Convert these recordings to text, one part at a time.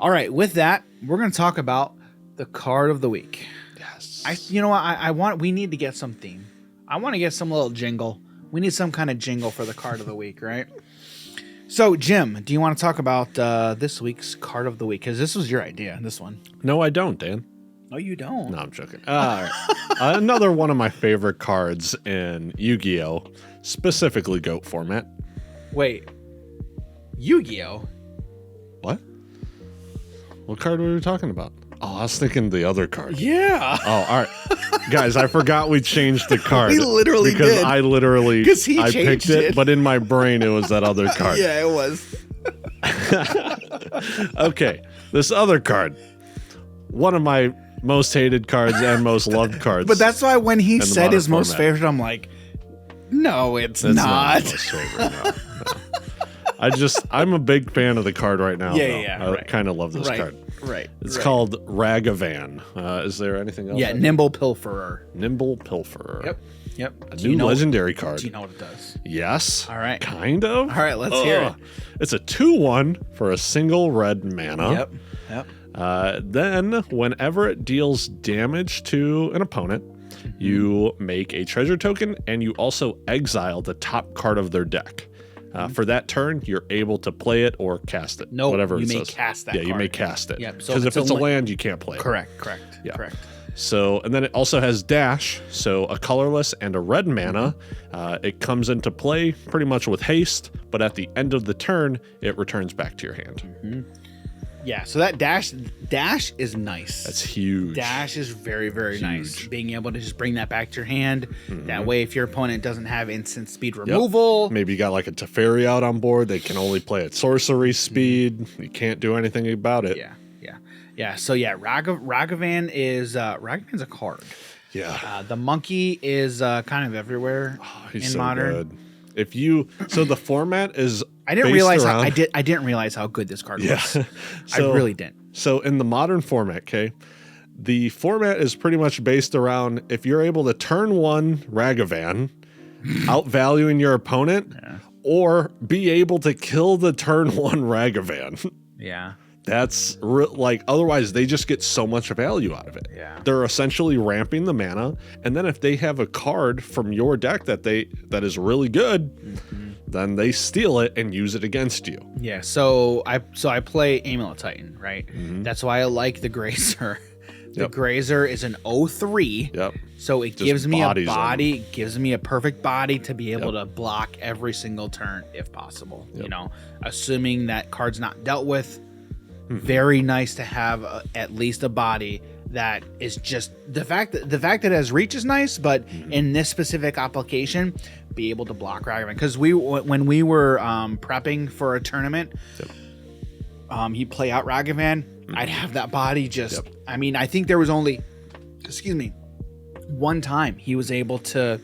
All right, with that, we're going to talk about the card of the week. Yes. You know what? We need to get some theme. I want to get some little jingle. We need some kind of jingle for the card of the week, right? So, Jim, do you want to talk about this week's card of the week? Because this was your idea, this one. No, I don't, Dan. Oh, you don't? No, I'm joking. All right. Another one of my favorite cards in Yu-Gi-Oh! Specifically GOAT format. Wait. Yu-Gi-Oh? What? What card were we talking about? Oh, I was thinking the other card. Yeah. Oh, all right. Guys, I forgot we changed the card. We literally because did. I literally I picked it, it, but in my brain it was that other card. Yeah, it was. Okay, this other card. One of my most hated cards and most loved cards. But that's why when he said his most format. favorite, I'm like, no, it's That's not. my most favorite, no. I'm a big fan of the card right now. Yeah, though. I right. kind of love this Right. card. Right. It's called Ragavan. Is there anything else? Yeah, Nimble Pilferer. Nimble Pilferer. Yep. A new legendary card. Do you know what it does? Yes. All right. Kind of. All right, let's hear it. It's a 2/1 for a single red mana. Yep. Then, whenever it deals damage to an opponent, you make a treasure token and you also exile the top card of their deck. For that turn, you're able to play it or cast it. No, whatever you it may says. cast that Yeah, you card. may cast it. Yep, so Because if it's a li- land, you can't play it. Correct. Yeah. Correct. So, and then it also has dash, so a colorless and a red mana. It comes into play pretty much with haste, but at the end of the turn, it returns back to your hand. Yeah, so that dash is nice. That's huge. Dash is very, very nice. Being able to just bring that back to your hand. That way, if your opponent doesn't have instant speed removal. Maybe you got like a Teferi out on board. They can only play at sorcery speed. You can't do anything about it. Yeah. So yeah, Ragavan is Ragavan's a card. Yeah. The monkey is kind of everywhere He's in so modern. good. So the format is I didn't based realize around, I didn't realize how good this card was. I So- really didn't. So in the modern format, the format is pretty much based around if you're able to turn one Ragavan, outvaluing your opponent, or be able to kill the turn one Ragavan. Yeah. That's otherwise they just get so much value out of it. Yeah. They're essentially ramping the mana, and then if they have a card from your deck that is really good, then they steal it and use it against you. Yeah. So I play Amulet Titan, right? That's why I like the Grazer. The Grazer is an 03. Yep. So it Just gives me a bodies body, gives me a perfect body to be able to block every single turn if possible. Yep. You know, assuming that card's not dealt with. Very nice to have at least a body that is just the fact that it has reach is nice, but in this specific application, be able to block Ragavan. Because when we were prepping for a tournament, he'd play out Ragavan. I'd have that body just. I mean, I think there was only, one time he was able to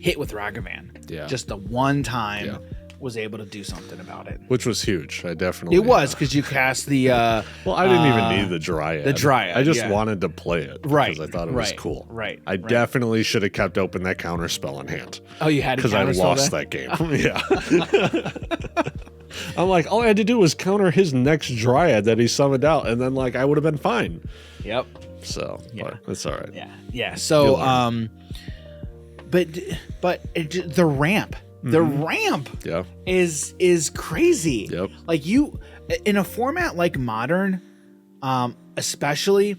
hit with Ragavan. Yeah. Just the one time. Yeah. Was able to do something about it. Which was huge. I definitely. It was because you cast the. Well, I didn't even need the Dryad. The Dryad. I just wanted to play it. Right. Because I thought it was cool. Right. I definitely should have kept open that counter spell in hand. Oh, you had to because I lost that game. Yeah. I'm like, all I had to do was counter his next Dryad that he summoned out, and then I would have been fine. Yep. So, but it's all right. Yeah. So, but the ramp. The ramp is crazy. Yep. Like you in a format like modern, especially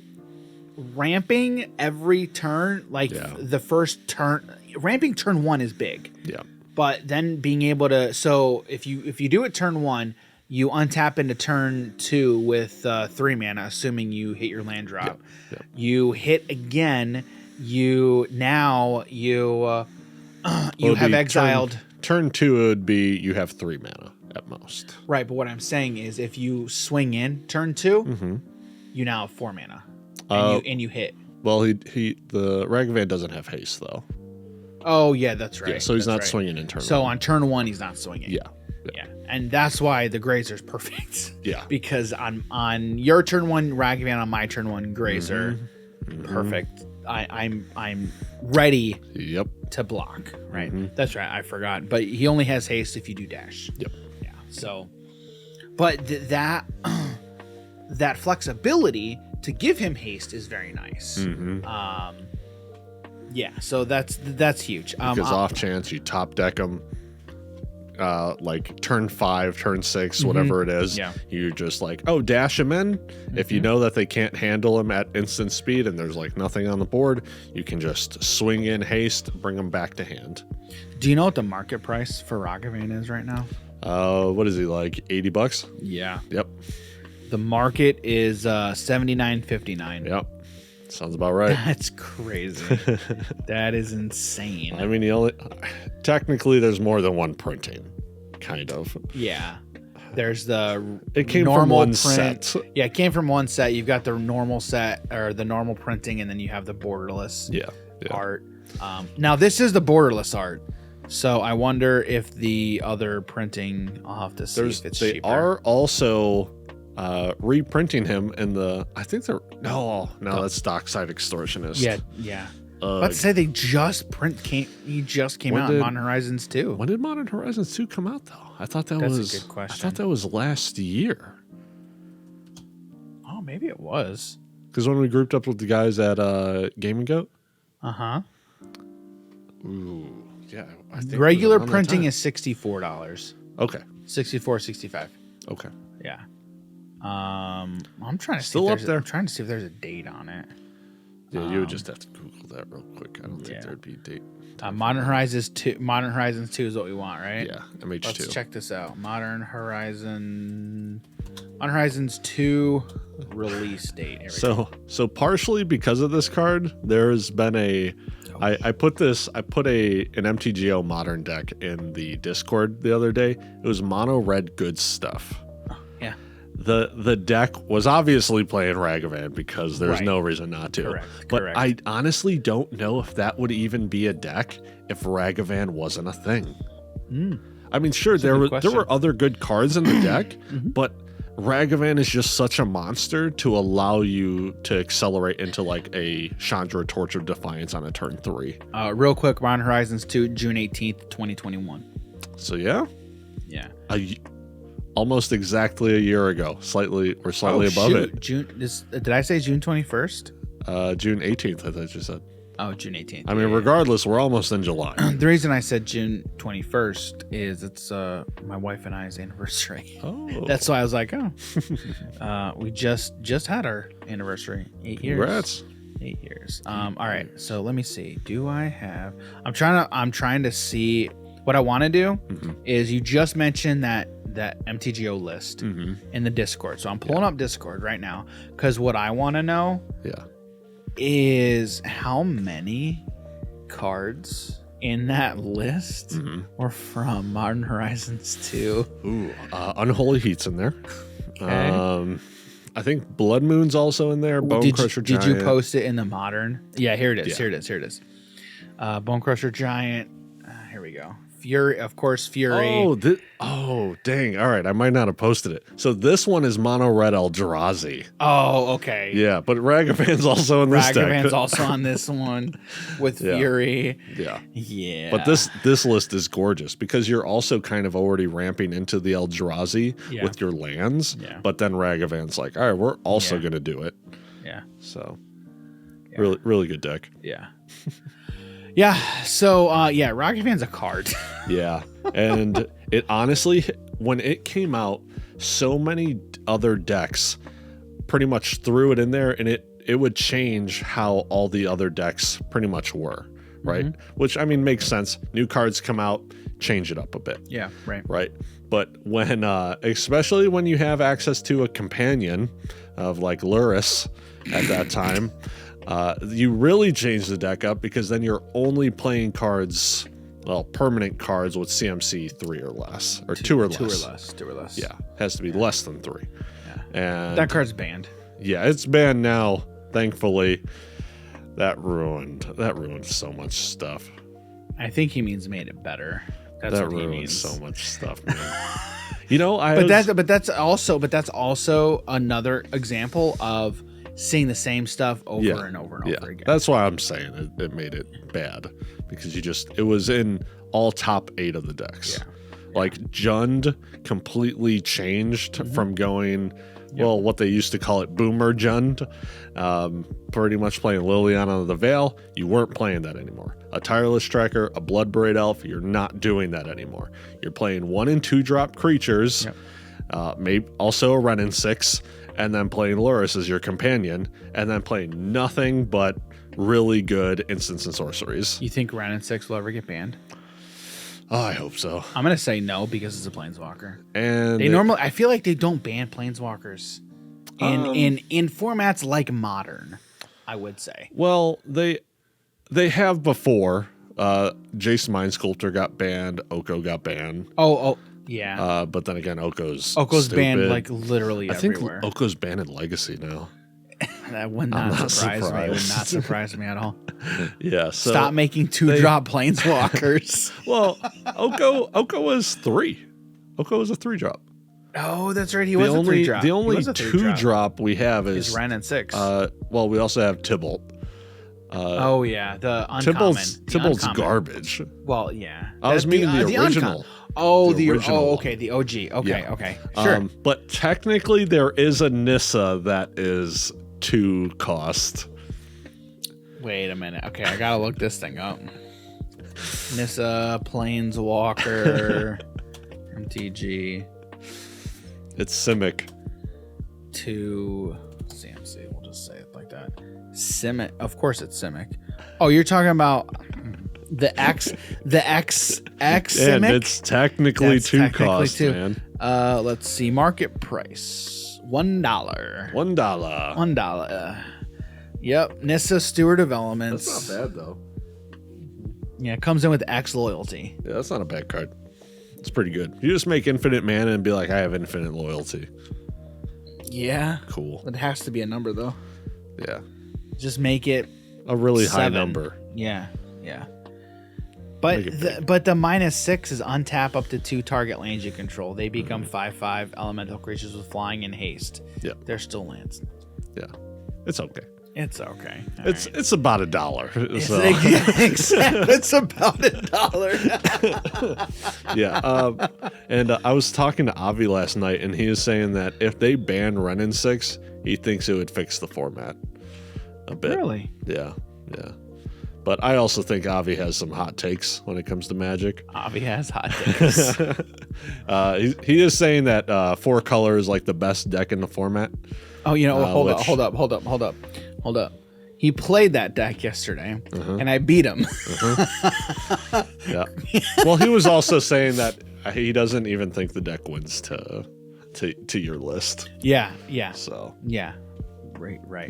ramping every turn, the first turn, ramping turn one is big. Yeah. But then being able to, so if you do it turn one, you untap into turn two with 3 mana, assuming you hit your land drop. Yep. You hit again. You have exiled. Turn two would be you have 3 mana at most. Right, but what I'm saying is if you swing in turn two, you now have 4 mana, and you hit. Well, the Ragavan doesn't have haste though. Oh yeah, that's right. Yeah, so he's not right. swinging in turn. So one. on turn one, he's not swinging. Yeah, and that's why the Grazer's perfect. Yeah, because on your turn one Ragavan, on my turn one Grazer, perfect. I'm ready. Yep. To block, right? That's right. I forgot, but he only has haste if you do dash. Yep. Yeah. So, but that that flexibility to give him haste is very nice. Yeah, so that's huge. Because off chance you top deck them, like turn 5, turn 6, whatever it is, you're just like, oh, dash them in. If you know that they can't handle them at instant speed and there's like nothing on the board, you can just swing in haste, bring them back to hand. Do you know what the market price for Ragavan is right now? What is he, like $80? Yeah. Yep. The market is $79.59. Yep. Sounds about right. That's crazy. That is insane. I mean, technically there's more than one printing, kind of. Yeah. There's the it came normal from one print. set. Yeah, it came from one set. You've got the normal set or the normal printing, and then you have the borderless art. Now this is the borderless art, so I wonder if the other printing. I'll have to see if it's cheaper. They are also reprinting him in the. I think they're that's Dockside Extortionist. Yeah. Let's say they just He just came out in Modern Horizons 2. When did Modern Horizons 2 come out, though? I thought that's a good question. I thought that was last year. Oh, maybe it was. Because when we grouped up with the guys at Gaming Goat. Ooh, yeah. I think regular printing is $64. Okay. $64.65. Okay. Yeah. I'm trying to still see up there. I'm trying to see if there's a date on it. Yeah, you would just have to Google that real quick. I don't think there'd be a date. Modern Horizons 2 is what we want, right? Yeah, MH2. Let's check this out. Modern Horizons 2 release date. So partially because of this card, there's been I put an MTGO modern deck in the Discord the other day. It was mono red good stuff. Yeah. The deck was obviously playing Ragavan because there's no reason not to. Correct. I honestly don't know if that would even be a deck if Ragavan wasn't a thing. I mean, sure, there were other good cards in the deck, but Ragavan is just such a monster to allow you to accelerate into like a Chandra Torch of Defiance on a turn 3. Real quick, Modern Horizons 2, June 18th, 2021. So yeah. Yeah. Almost exactly a year ago, slightly above it. Did I say June 21st? June 18th, I thought you said. Oh, June 18th. I mean, regardless, we're almost in July. The reason I said June 21st is it's my wife and I's anniversary. Oh. That's why I was like, we just had our anniversary. 8 years. Congrats. 8 years. All right. So let me see. Do I have? I'm trying to see what I want to do. Is you just mentioned that MTGO list in the Discord. So I'm pulling up Discord right now because what I want to know is how many cards in that list were from Modern Horizons 2. Ooh, Unholy Heat's in there. Okay. I think Blood Moon's also in there. Bone Crusher Giant. Did you post it in the Modern? Yeah, here it is. Here it is. Bone Crusher Giant. Here we go. Fury, of course, Fury. Oh, dang. All right, I might not have posted it. So this one is mono red Eldrazi. Oh, okay. Yeah, but Ragavan's also in this deck. Ragavan's also on this one with Fury. Yeah. But this list is gorgeous because you're also kind of already ramping into the Eldrazi with your lands. Yeah. But then Ragavan's like, all right, we're also going to do it. Yeah. So really, really good deck. Yeah. Yeah, so Ragavan's a card. Yeah, and it honestly, when it came out, so many other decks pretty much threw it in there, and it would change how all the other decks pretty much were, right? Which, I mean, makes sense. New cards come out, change it up a bit. Yeah, right. Right, but when, especially when you have access to a companion of like Luris at that time, you really change the deck up because then you're only playing cards, permanent cards with CMC 3 or less, or 2 or less. 2 or less. Yeah, has to be less than 3. Yeah. And that card's banned. Yeah, it's banned now, thankfully. That ruined so much stuff. I think he means made it better. That's that what ruined he means. So much stuff, man. You know, that's also another example of seeing the same stuff over and over and over again. That's why I'm saying it made it bad because it was in all top 8 of the decks. Yeah. Like Jund completely changed from going well, what they used to call it, Boomer Jund. Pretty much playing Liliana of the Veil. You weren't playing that anymore. A Tireless Tracker, a Bloodbraid Elf, you're not doing that anymore. You're playing 1 and 2 drop creatures, maybe also a Wrenn and 6, and then playing Lurrus as your companion, and then playing nothing but really good instants and sorceries. You think Wrenn and 6 will ever get banned? Oh, I hope so. I'm gonna say no because it's a planeswalker. And they normally, I feel like they don't ban planeswalkers in formats like Modern. I would say. Well, they have before. Jace Mind Sculptor got banned. Oko got banned. Oh, yeah. But then again, Oko's stupid. banned like literally everywhere. I think Oko's banned in Legacy now. That would not surprise me. It would not surprise me at all. Yeah. So stop making 2-drop planeswalkers. Well, Oko was 3. Oko was a 3-drop. Oh, that's right. He was a 3-drop. The only 2-drop we have is Wrenn and 6. Well, we also have Tybalt. Oh yeah, the uncommon. Tybalt's garbage. Well, yeah. I was meaning the original. The original. Oh, okay, the OG. Okay, sure. But technically, there is a Nissa that is 2 cost. Wait a minute. Okay, I gotta look this thing up. Nissa Planeswalker MTG. It's Simic. 2 CMC. We'll just say it like that. Simic. Of course, it's Simic. Oh, you're talking about the X Simic. And it's technically 2 cost, man. Let's see. Market price $1. $1. Yep. Nissa Steward of Elements. That's not bad though. Yeah, it comes in with X loyalty. Yeah, that's not a bad card. It's pretty good. You just make infinite mana and be like, I have infinite loyalty. Yeah. Cool. It has to be a number though. Yeah. Just make it a really 7. high number. Yeah. But the -6 is untap up to 2 target lands you control. They become 5/5 elemental creatures with flying and haste. Yeah. They're still lands. Yeah. It's okay. It's okay. It's about $1. So. It's about $1. Yeah. And I was talking to Avi last night, and he was saying that if they ban Wrenn and 6, he thinks it would fix the format a bit. Really? Yeah. But I also think Avi has some hot takes when it comes to Magic. Avi has hot takes. He is saying that 4 color is like the best deck in the format. Oh, hold up. He played that deck yesterday, and I beat him. Yeah. Well, he was also saying that he doesn't even think the deck wins to your list. Yeah. So. Yeah. Right.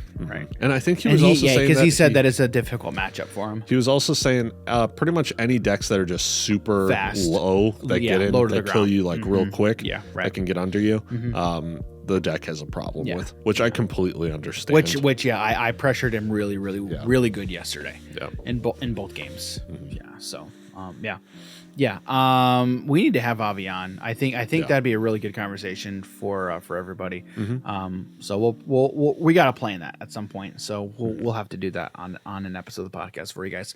And I think he was also saying because he said that it's a difficult matchup for him. He was also saying pretty much any decks that are just super fast, low that get in, that kill you like real quick, that can get under you. The deck has a problem with, which I completely understand. Which I pressured him really good yesterday. Yeah. In both games. Yeah. So we need to have Avi on. I think that'd be a really good conversation for everybody. So we got to plan that at some point. So we'll have to do that on an episode of the podcast for you guys.